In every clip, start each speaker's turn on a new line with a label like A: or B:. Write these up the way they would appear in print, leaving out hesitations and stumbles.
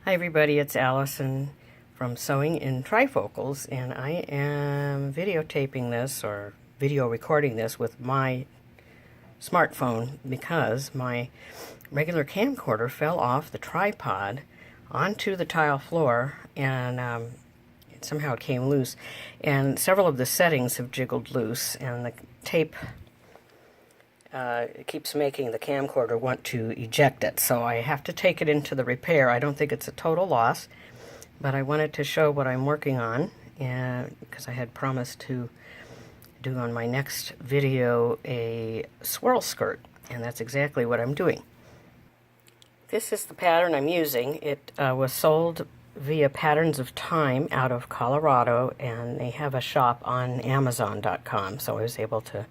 A: Hi everybody, it's Allison from Sewing in Trifocals, and I am videotaping this or video recording this with my smartphone because my regular camcorder fell off the tripod onto the tile floor, and somehow it came loose, and several of the settings have jiggled loose, and the tape it keeps making the camcorder want to eject it, so I have to take it into the repair. I don't think it's a total loss, but I wanted to show what I'm working on, and because I had promised to do on my next video a swirl skirt, and that's exactly what I'm doing. This is the pattern I'm using. It was sold via Patterns of Time out of Colorado, and they have a shop on Amazon.com, so I was able to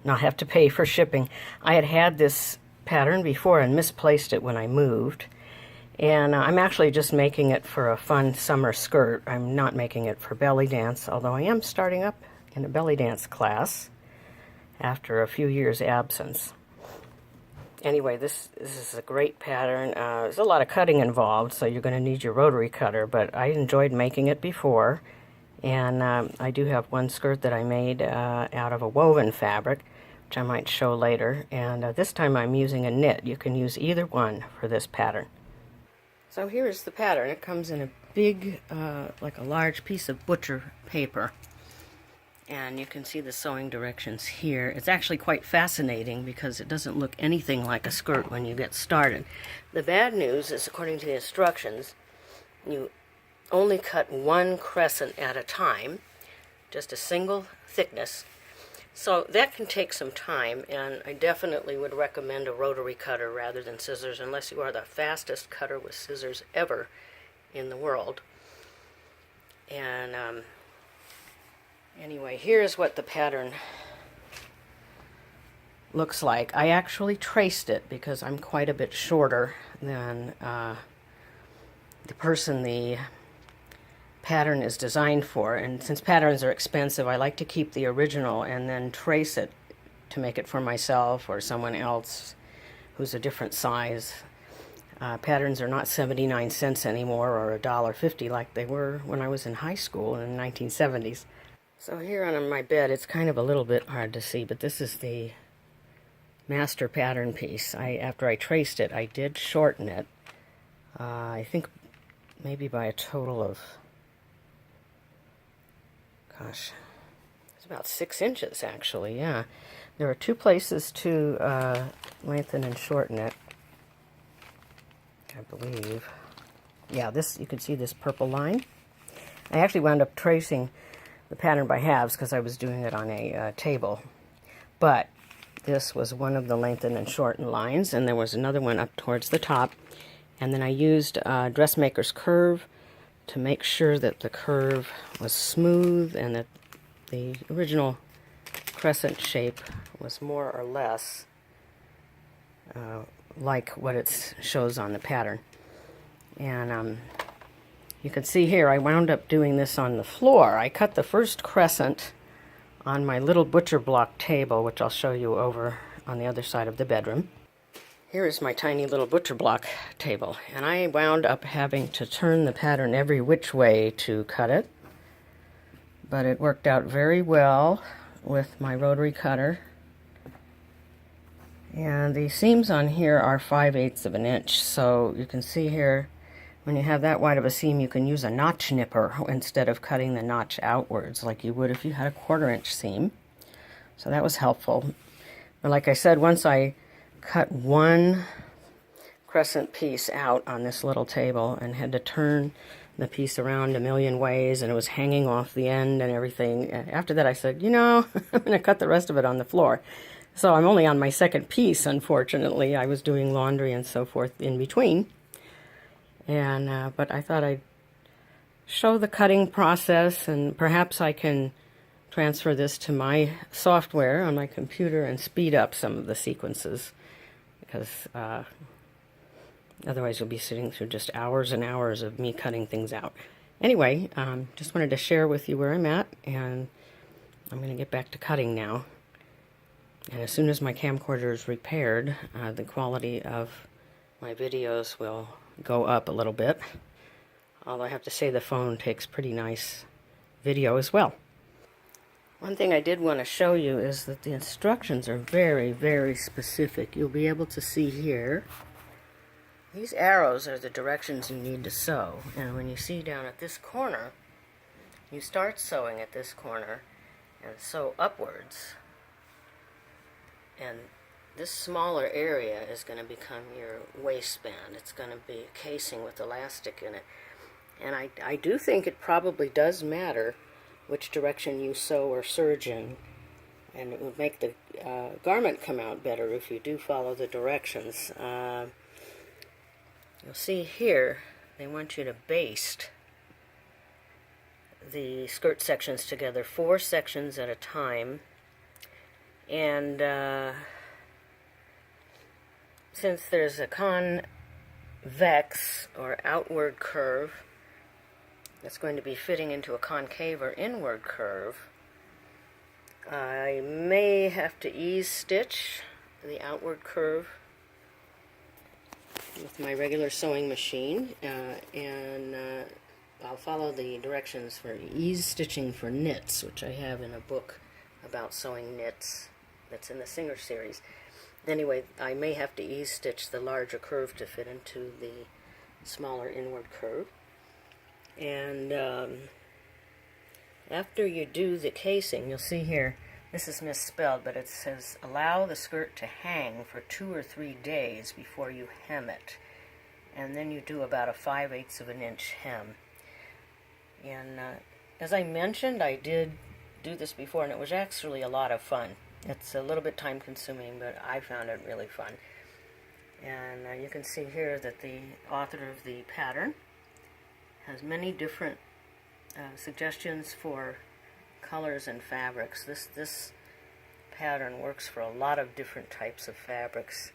A: not have to pay for shipping. I had this pattern before and misplaced it when I moved, and I'm actually just making it for a fun summer skirt. I'm not making it for belly dance, although I am starting up in a belly dance class after a few years' absence. Anyway, this is a great pattern. There's a lot of cutting involved, so you're going to need your rotary cutter, but I enjoyed making it before, and I do have one skirt that I made out of a woven fabric, which I might show later, and this time I'm using a knit. You can use either one for this pattern. So here is the pattern. It comes in a big, like a large piece of butcher paper, and you can see the sewing directions here. It's actually quite fascinating because it doesn't look anything like a skirt when you get started. The bad news is, according to the instructions, you only cut one crescent at a time, just a single thickness. So that can take some time, and I definitely would recommend a rotary cutter rather than scissors, unless you are the fastest cutter with scissors ever in the world. And anyway, here's what the pattern looks like. I actually traced it because I'm quite a bit shorter than the person the pattern is designed for, and since patterns are expensive, I like to keep the original and then trace it to make it for myself or someone else who's a different size. Patterns are not 79 cents anymore or $1.50 like they were when I was in high school in the 1970s. So here on my bed, it's kind of a little bit hard to see, but this is the master pattern piece. After I traced it, I did shorten it. I think maybe by a total of, gosh, it's about 6 inches actually, yeah. There are two places to lengthen and shorten it, I believe. Yeah, this, you can see this purple line. I actually wound up tracing the pattern by halves because I was doing it on a table. But this was one of the lengthen and shorten lines, and there was another one up towards the top. And then I used dressmaker's curve to make sure that the curve was smooth and that the original crescent shape was more or less like what it shows on the pattern. And you can see here I wound up doing this on the floor. I cut the first crescent on my little butcher block table, which I'll show you over on the other side of the bedroom. Here is my tiny little butcher block table, and I wound up having to turn the pattern every which way to cut it, but it worked out very well with my rotary cutter. And the seams on here are 5/8 of an inch, so you can see here when you have that wide of a seam, you can use a notch nipper instead of cutting the notch outwards like you would if you had a 1/4 inch seam. So that was helpful. But like I said, once I cut one crescent piece out on this little table and had to turn the piece around a million ways, and it was hanging off the end and everything. After that I said, you know, I'm going to cut the rest of it on the floor. So I'm only on my second piece, unfortunately. I was doing laundry and so forth in between. And but I thought I'd show the cutting process, and perhaps I can transfer this to my software on my computer and speed up some of the sequences, because otherwise you'll be sitting through just hours and hours of me cutting things out. Anyway, just wanted to share with you where I'm at, and I'm going to get back to cutting now. And as soon as my camcorder is repaired, the quality of my videos will go up a little bit. Although I have to say the phone takes pretty nice video as well. One thing I did want to show you is that the instructions are very, very specific. You'll be able to see here, these arrows are the directions you need to sew. And when you see down at this corner, you start sewing at this corner and sew upwards. And this smaller area is going to become your waistband. It's going to be a casing with elastic in it. And I do think it probably does matter which direction you sew or serge in. And it would make the garment come out better if you do follow the directions. You'll see here, they want you to baste the skirt sections together, 4 sections at a time. And since there's a convex or outward curve that's going to be fitting into a concave or inward curve, I may have to ease stitch the outward curve with my regular sewing machine, and I'll follow the directions for ease stitching for knits, which I have in a book about sewing knits that's in the Singer series. Anyway, I may have to ease stitch the larger curve to fit into the smaller inward curve. And after you do the casing, you'll see here, this is misspelled, but it says allow the skirt to hang for 2 or 3 days before you hem it. And then you do about a 5/8 of an inch hem. And as I mentioned, I did do this before, and it was actually a lot of fun. It's a little bit time consuming, but I found it really fun. And you can see here that the author of the pattern has many different suggestions for colors and fabrics. This pattern works for a lot of different types of fabrics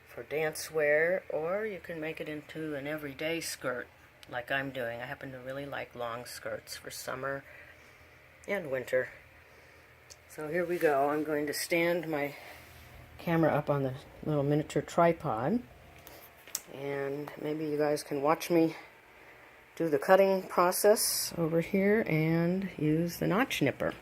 A: for dance wear, or you can make it into an everyday skirt like I'm doing. I happen to really like long skirts for summer and winter. So here we go. I'm going to stand my camera up on the little miniature tripod, and maybe you guys can watch me do the cutting process over here and use the notch nipper.